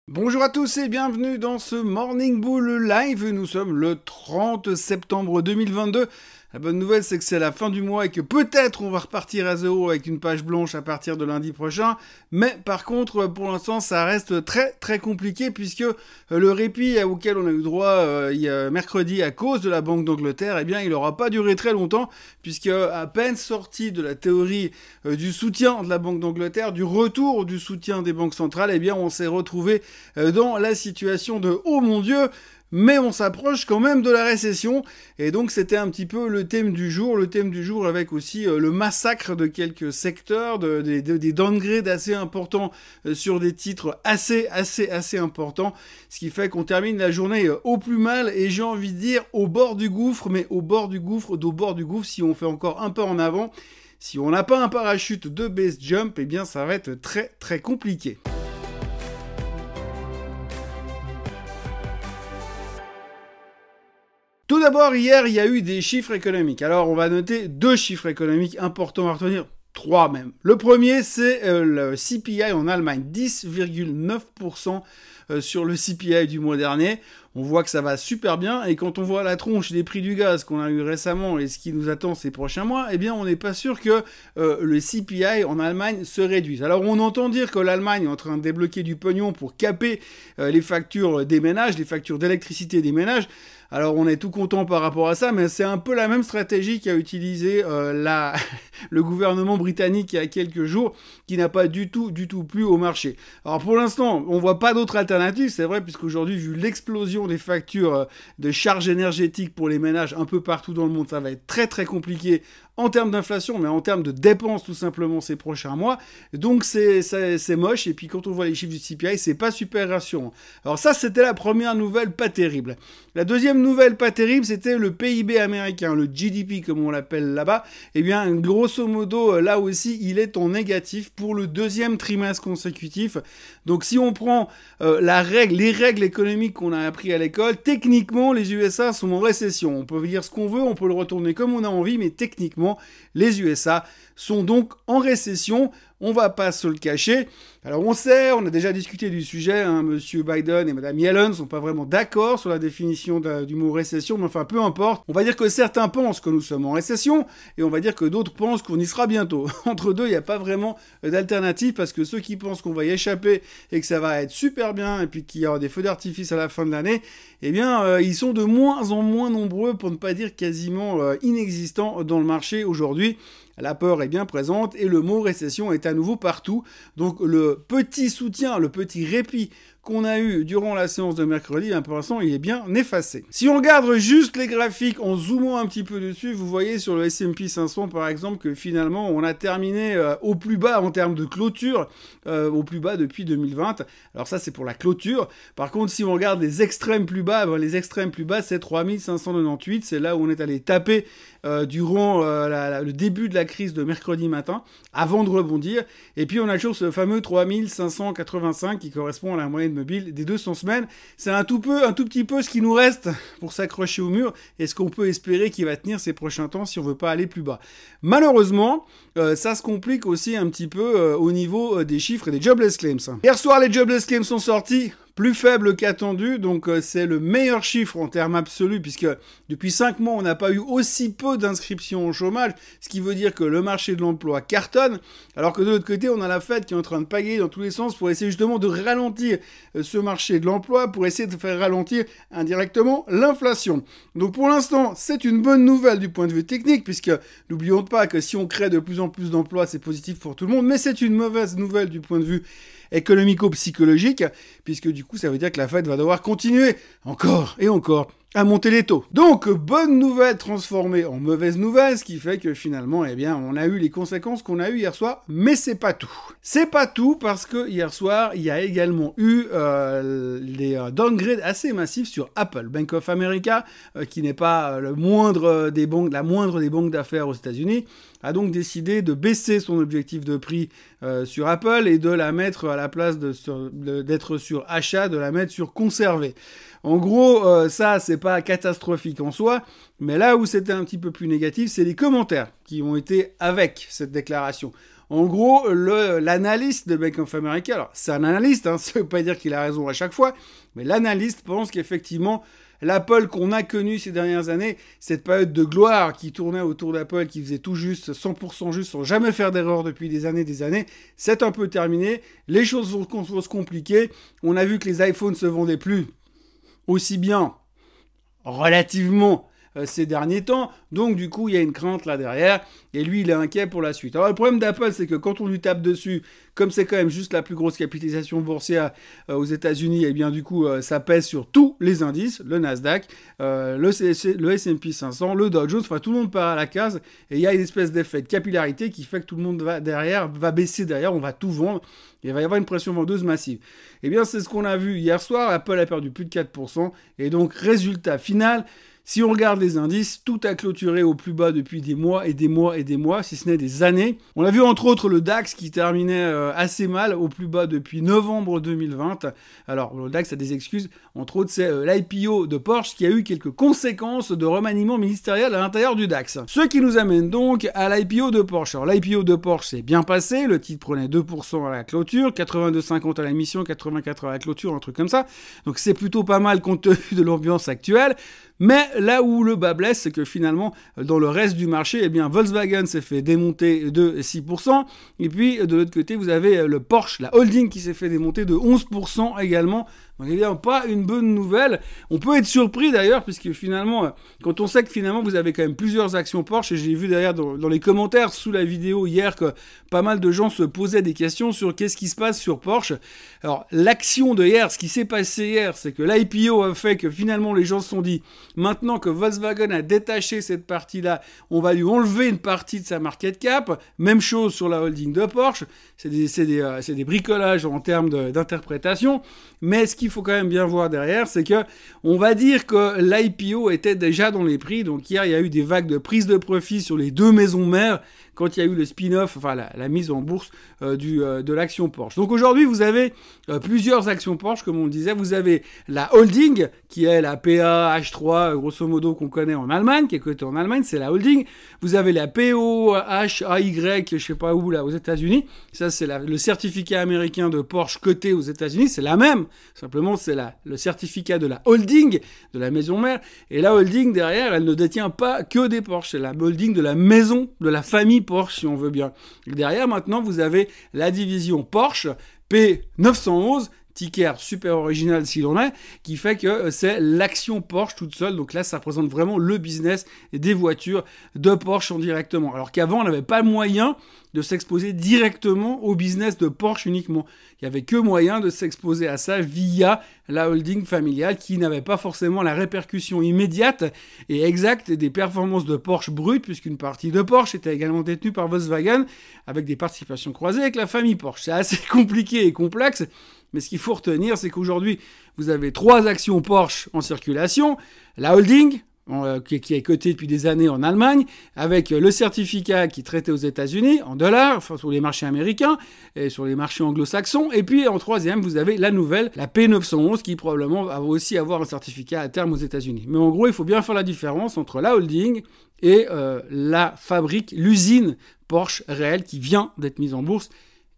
Bonjour à tous et bienvenue dans ce Morning Bull Live. Nous sommes le 30 septembre 2022. La bonne nouvelle, c'est que c'est la fin du mois et que peut-être on va repartir à zéro avec une page blanche à partir de lundi prochain. Mais par contre, pour l'instant, ça reste très compliqué puisque le répit auquel on a eu droit mercredi à cause de la Banque d'Angleterre, eh bien, il n'aura pas duré très longtemps puisque à peine sorti de la théorie du soutien de la Banque d'Angleterre, du retour du soutien des banques centrales, eh bien, on s'est retrouvé dans la situation de « Oh mon Dieu !» mais on s'approche quand même de la récession, et donc c'était un petit peu le thème du jour avec aussi le massacre de quelques secteurs, des downgrades assez importants sur des titres assez importants, ce qui fait qu'on termine la journée au plus mal, et j'ai envie de dire au bord du gouffre, mais au bord du gouffre, si on fait encore un pas en avant, si on n'a pas un parachute de base jump, eh bien ça va être très compliqué. Tout d'abord, hier, il y a eu des chiffres économiques. Alors, on va noter deux chiffres économiques importants à retenir. Trois même. Le premier, c'est le CPI en Allemagne. 10,9% sur le CPI du mois dernier. On voit que ça va super bien. Et quand on voit la tronche des prix du gaz qu'on a eu récemment et ce qui nous attend ces prochains mois, eh bien, on n'est pas sûr que le CPI en Allemagne se réduise. Alors, on entend dire que l'Allemagne est en train de débloquer du pognon pour caper les factures des ménages, les factures d'électricité des ménages. Alors on est tout content par rapport à ça, mais c'est un peu la même stratégie qu'a utilisé le gouvernement britannique il y a quelques jours, qui n'a pas du tout plu au marché. Alors pour l'instant, on voit pas d'autre alternative, c'est vrai, puisqu'aujourd'hui, vu l'explosion des factures de charges énergétiques pour les ménages un peu partout dans le monde, ça va être très compliqué en termes d'inflation, mais en termes de dépenses tout simplement ces prochains mois. Donc c'est moche, et puis quand on voit les chiffres du CPI, c'est pas super rassurant. Alors ça, c'était la première nouvelle pas terrible. La deuxième nouvelle pas terrible, c'était le PIB américain, le GDP comme on l'appelle là-bas. Eh bien, grosso modo, là aussi, il est en négatif pour le deuxième trimestre consécutif. Donc si on prend les règles économiques qu'on a appris à l'école, techniquement, les USA sont en récession. On peut dire ce qu'on veut, on peut le retourner comme on a envie, mais techniquement, les USA sont donc en récession. On va pas se le cacher. Alors on sait, on a déjà discuté du sujet, hein, Monsieur Biden et Madame Yellen sont pas vraiment d'accord sur la définition du mot récession, mais enfin peu importe. On va dire que certains pensent que nous sommes en récession, et on va dire que d'autres pensent qu'on y sera bientôt. Entre deux, il n'y a pas vraiment d'alternative, parce que ceux qui pensent qu'on va y échapper et que ça va être super bien, et puis qu'il y aura des feux d'artifice à la fin de l'année, eh bien ils sont de moins en moins nombreux, pour ne pas dire quasiment inexistants dans le marché aujourd'hui. La peur est bien présente et le mot récession est à nouveau partout. Donc le petit soutien, le petit répit qu'on a eu durant la séance de mercredi, pour l'instant, il est bien effacé. Si on regarde juste les graphiques en zoomant un petit peu dessus, vous voyez sur le S&P 500 par exemple que finalement on a terminé au plus bas en termes de clôture, au plus bas depuis 2020. Alors ça c'est pour la clôture. Par contre, si on regarde les extrêmes plus bas, c'est 3598, c'est là où on est allé taper durant le début de la crise de mercredi matin, avant de rebondir. Et puis on a toujours ce fameux 3585 qui correspond à la moyenne mobile des 200 semaines. C'est un tout petit peu ce qui nous reste pour s'accrocher au mur, et ce qu'on peut espérer qu'il va tenir ces prochains temps si on veut pas aller plus bas. Malheureusement, ça se complique aussi un petit peu au niveau des chiffres et des jobless claims. Hier soir, les jobless claims sont sortis. Plus faible qu'attendu, donc c'est le meilleur chiffre en termes absolus, puisque depuis 5 mois, on n'a pas eu aussi peu d'inscriptions au chômage, ce qui veut dire que le marché de l'emploi cartonne, alors que de l'autre côté, on a la Fed qui est en train de pagayer dans tous les sens pour essayer justement de ralentir ce marché de l'emploi, pour essayer de faire ralentir indirectement l'inflation. Donc pour l'instant, c'est une bonne nouvelle du point de vue technique, puisque n'oublions pas que si on crée de plus en plus d'emplois, c'est positif pour tout le monde, mais c'est une mauvaise nouvelle du point de vue économico-psychologique, puisque du coup ça veut dire que la Fed va devoir continuer encore et encore à monter les taux. Donc, bonne nouvelle transformée en mauvaise nouvelle, ce qui fait que finalement, eh bien, on a eu les conséquences qu'on a eues hier soir, mais c'est pas tout. C'est pas tout parce que hier soir, il y a également eu les downgrades assez massifs sur Apple. Bank of America, qui n'est pas la moindre des banques d'affaires aux États-Unis, a donc décidé de baisser son objectif de prix sur Apple et de la mettre à la place d'être sur achat, de la mettre sur conservé. En gros, ça, c'est pas catastrophique en soi, mais là où c'était un petit peu plus négatif, c'est les commentaires qui ont été avec cette déclaration. En gros, l'analyste de Bank of America, alors c'est un analyste, hein, ça veut pas dire qu'il a raison à chaque fois, mais l'analyste pense qu'effectivement, l'Apple qu'on a connu ces dernières années, cette période de gloire qui tournait autour d'Apple, qui faisait tout juste, 100% juste, sans jamais faire d'erreur depuis des années, c'est un peu terminé. Les choses vont se compliquer. On a vu que les iPhones se vendaient plus aussi bien, relativement, ces derniers temps. Donc, du coup, il y a une crainte là derrière. Et lui, il est inquiet pour la suite. Alors, le problème d'Apple, c'est que quand on lui tape dessus, comme c'est quand même juste la plus grosse capitalisation boursière aux États-Unis, et bien du coup, ça pèse sur tous les indices, le Nasdaq, le S&P 500, le Dow Jones, enfin tout le monde part à la case, et il y a une espèce d'effet de capillarité qui fait que tout le monde va baisser derrière, on va tout vendre, et il va y avoir une pression vendeuse massive. Eh bien, c'est ce qu'on a vu hier soir, Apple a perdu plus de 4%, et donc, résultat final, si on regarde les indices, tout a clôturé au plus bas depuis des mois et des mois et des mois, si ce n'est des années. On a vu entre autres le DAX qui terminait assez mal, au plus bas depuis novembre 2020. Alors le DAX a des excuses, entre autres c'est l'IPO de Porsche qui a eu quelques conséquences de remaniement ministériel à l'intérieur du DAX. Ce qui nous amène donc à l'IPO de Porsche. Alors l'IPO de Porsche s'est bien passé, le titre prenait 2% à la clôture, 82,50 à la mission, 84 à la clôture, un truc comme ça. Donc c'est plutôt pas mal compte tenu de l'ambiance actuelle. Mais là où le bas blesse, c'est que finalement, dans le reste du marché, eh bien, Volkswagen s'est fait démonter de 6%. Et puis, de l'autre côté, vous avez le Porsche, la holding, qui s'est fait démonter de 11% également. Donc, évidemment, pas une bonne nouvelle. On peut être surpris d'ailleurs, puisque finalement, quand on sait que finalement, vous avez quand même plusieurs actions Porsche, et j'ai vu d'ailleurs dans les commentaires sous la vidéo hier que pas mal de gens se posaient des questions sur qu'est-ce qui se passe sur Porsche. Alors, l'action de hier, ce qui s'est passé hier, c'est que l'IPO a fait que finalement, les gens se sont dit, maintenant que Volkswagen a détaché cette partie-là, on va lui enlever une partie de sa market cap. Même chose sur la holding de Porsche. C'est des bricolages en termes d'interprétation. Mais ce qu'il faut quand même bien voir derrière, c'est que on va dire que l'IPO était déjà dans les prix. Donc hier, il y a eu des vagues de prise de profit sur les deux maisons mères quand il y a eu le spin-off, enfin la mise en bourse de l'action Porsche. Donc aujourd'hui, vous avez plusieurs actions Porsche, comme on le disait. Vous avez la holding, qui est la PAH3, grosso modo, qu'on connaît en Allemagne, qui est cotée en Allemagne, c'est la holding. Vous avez la POHAY, je sais pas où, là, aux États-Unis. Ça, c'est le certificat américain de Porsche coté aux États-Unis. C'est la même. Simplement, c'est le certificat de la holding, de la maison mère. Et la holding, derrière, elle ne détient pas que des Porsche. C'est la holding de la maison, de la famille Porsche, si on veut bien. Et derrière, maintenant, vous avez la division Porsche, P911, ticker super original s'il en est, qui fait que c'est l'action Porsche toute seule. Donc là, ça représente vraiment le business des voitures de Porsche en directement. Alors qu'avant, on n'avait pas moyen de s'exposer directement au business de Porsche uniquement. Il n'y avait que moyen de s'exposer à ça via la holding familiale qui n'avait pas forcément la répercussion immédiate et exacte des performances de Porsche brutes, puisqu'une partie de Porsche était également détenue par Volkswagen avec des participations croisées avec la famille Porsche. C'est assez compliqué et complexe, mais ce qu'il faut retenir, c'est qu'aujourd'hui, vous avez 3 actions Porsche en circulation, la holding, qui est coté depuis des années en Allemagne, avec le certificat qui est traité aux États-Unis en dollars, enfin sur les marchés américains et sur les marchés anglo-saxons. Et puis en troisième, vous avez la nouvelle, la P911, qui probablement va aussi avoir un certificat à terme aux États-Unis. Mais en gros, il faut bien faire la différence entre la holding et la fabrique, l'usine Porsche réelle qui vient d'être mise en bourse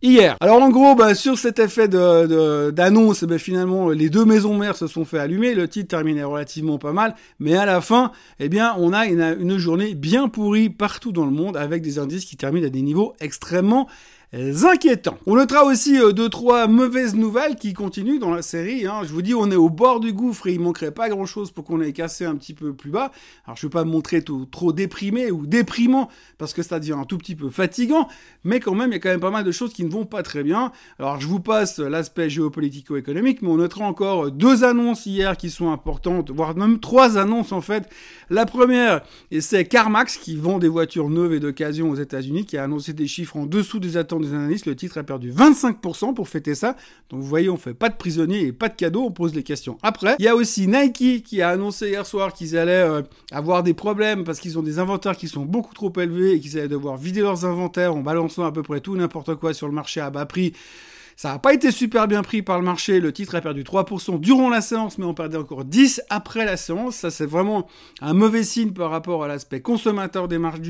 hier. Alors en gros, sur cet effet d'annonce, finalement, les deux maisons mères se sont fait allumer. Le titre terminait relativement pas mal, mais à la fin, on a une journée bien pourrie partout dans le monde avec des indices qui terminent à des niveaux extrêmement inquiétants. On notera aussi 2-3 mauvaises nouvelles qui continuent dans la série. Je vous dis, on est au bord du gouffre et il manquerait pas grand-chose pour qu'on ait cassé un petit peu plus bas. Alors, je ne vais pas me montrer trop déprimé ou déprimant parce que ça devient un tout petit peu fatigant, mais quand même, il y a quand même pas mal de choses qui ne vont pas très bien. Alors, je vous passe l'aspect géopolitico-économique, mais on notera encore 2 annonces hier qui sont importantes, voire même 3 annonces en fait. La première, et c'est CarMax qui vend des voitures neuves et d'occasion aux États-Unis, qui a annoncé des chiffres en dessous des attentes des analystes. Le titre a perdu 25% pour fêter ça. Donc vous voyez, on fait pas de prisonniers et pas de cadeaux, on pose les questions après. Il y a aussi Nike qui a annoncé hier soir qu'ils allaient avoir des problèmes parce qu'ils ont des inventaires qui sont beaucoup trop élevés et qu'ils allaient devoir vider leurs inventaires en balançant à peu près tout n'importe quoi sur le marché à bas prix. Ça n'a pas été super bien pris par le marché. Le titre a perdu 3% durant la séance, mais on perdait encore 10 après la séance. Ça, c'est vraiment un mauvais signe par rapport à l'aspect consommateur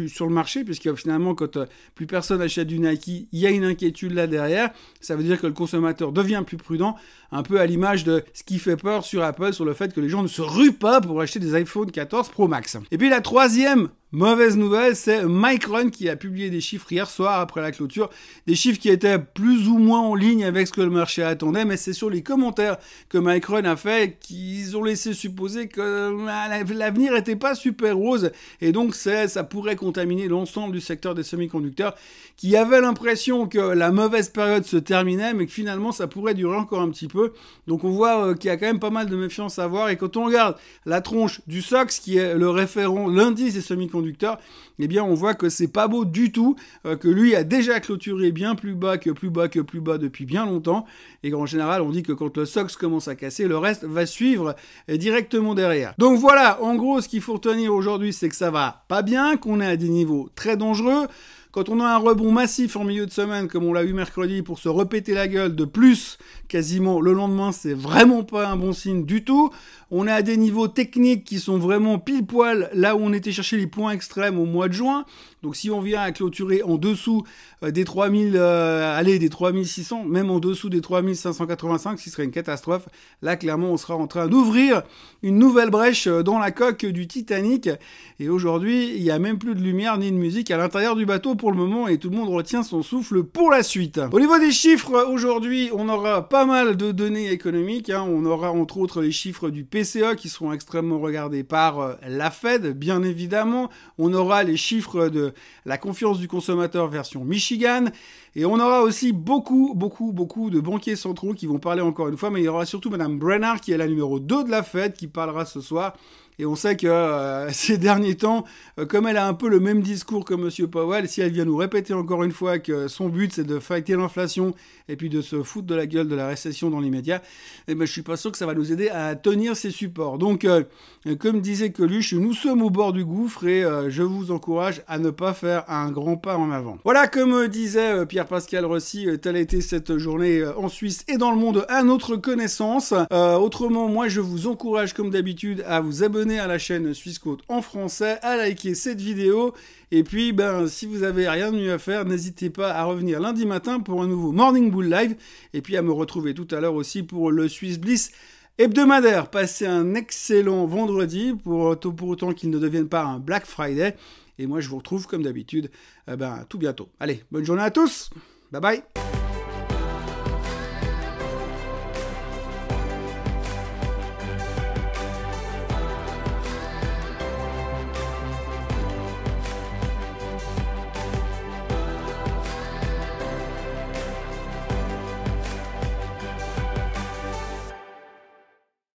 sur le marché, puisque finalement, quand plus personne achète du Nike, il y a une inquiétude là derrière. Ça veut dire que le consommateur devient plus prudent, un peu à l'image de ce qui fait peur sur Apple, sur le fait que les gens ne se ruent pas pour acheter des iPhone 14 Pro Max. Et puis la troisième mauvaise nouvelle, c'est Micron qui a publié des chiffres hier soir après la clôture, des chiffres qui étaient plus ou moins en ligne avec ce que le marché attendait, mais c'est sur les commentaires que Micron a fait qu'ils ont laissé supposer que l'avenir n'était pas super rose, et donc ça pourrait contaminer l'ensemble du secteur des semi-conducteurs, qui avait l'impression que la mauvaise période se terminait, mais que finalement ça pourrait durer encore un petit peu. Donc on voit qu'il y a quand même pas mal de méfiance à avoir, et quand on regarde la tronche du SOX, qui est le référent, l'indice des semi-conducteurs, eh bien on voit que c'est pas beau du tout, que lui a déjà clôturé bien plus bas depuis bien longtemps, et qu'en général on dit que quand le SOX commence à casser, le reste va suivre directement derrière. Donc voilà, en gros ce qu'il faut retenir aujourd'hui, c'est que ça va pas bien, qu'on est à des niveaux très dangereux. Quand on a un rebond massif en milieu de semaine, comme on l'a eu mercredi, pour se repéter la gueule de plus, quasiment le lendemain, c'est vraiment pas un bon signe du tout. On est à des niveaux techniques qui sont vraiment pile poil là où on était chercher les points extrêmes au mois de juin. Donc si on vient à clôturer en dessous des 3000, des 3600, même en dessous des 3585, ce qui serait une catastrophe, là clairement on sera en train d'ouvrir une nouvelle brèche dans la coque du Titanic. Et aujourd'hui, il n'y a même plus de lumière ni de musique à l'intérieur du bateau pour le moment, et tout le monde retient son souffle pour la suite. Au niveau des chiffres, aujourd'hui, on aura pas mal de données économiques. On aura entre autres les chiffres du PCE qui seront extrêmement regardés par la Fed, bien évidemment. On aura les chiffres de la confiance du consommateur version Michigan. Et on aura aussi beaucoup de banquiers centraux qui vont parler encore une fois, mais il y aura surtout Madame Brainard qui est la numéro 2 de la Fed qui parlera ce soir. Et on sait que ces derniers temps, comme elle a un peu le même discours que Monsieur Powell, si elle vient nous répéter encore une fois que son but c'est de fighter l'inflation et puis de se foutre de la gueule de la récession dans l'immédiat, eh ben, je suis pas sûr que ça va nous aider à tenir ces supports. Donc, comme disait Coluche, nous sommes au bord du gouffre et je vous encourage à ne pas faire un grand pas en avant. Voilà, comme disait Pierre-Pascal Rossi, telle a été cette journée en Suisse et dans le monde à notre connaissance. Autrement, moi je vous encourage comme d'habitude à vous abonner à la chaîne Suisse Côte en français, à liker cette vidéo, et puis si vous avez rien de mieux à faire, n'hésitez pas à revenir lundi matin pour un nouveau Morning Bull Live, et puis à me retrouver tout à l'heure aussi pour le Swiss Bliss hebdomadaire. Passez un excellent vendredi, pour autant qu'il ne devienne pas un Black Friday, et moi je vous retrouve comme d'habitude tout bientôt. Allez, bonne journée à tous, bye bye.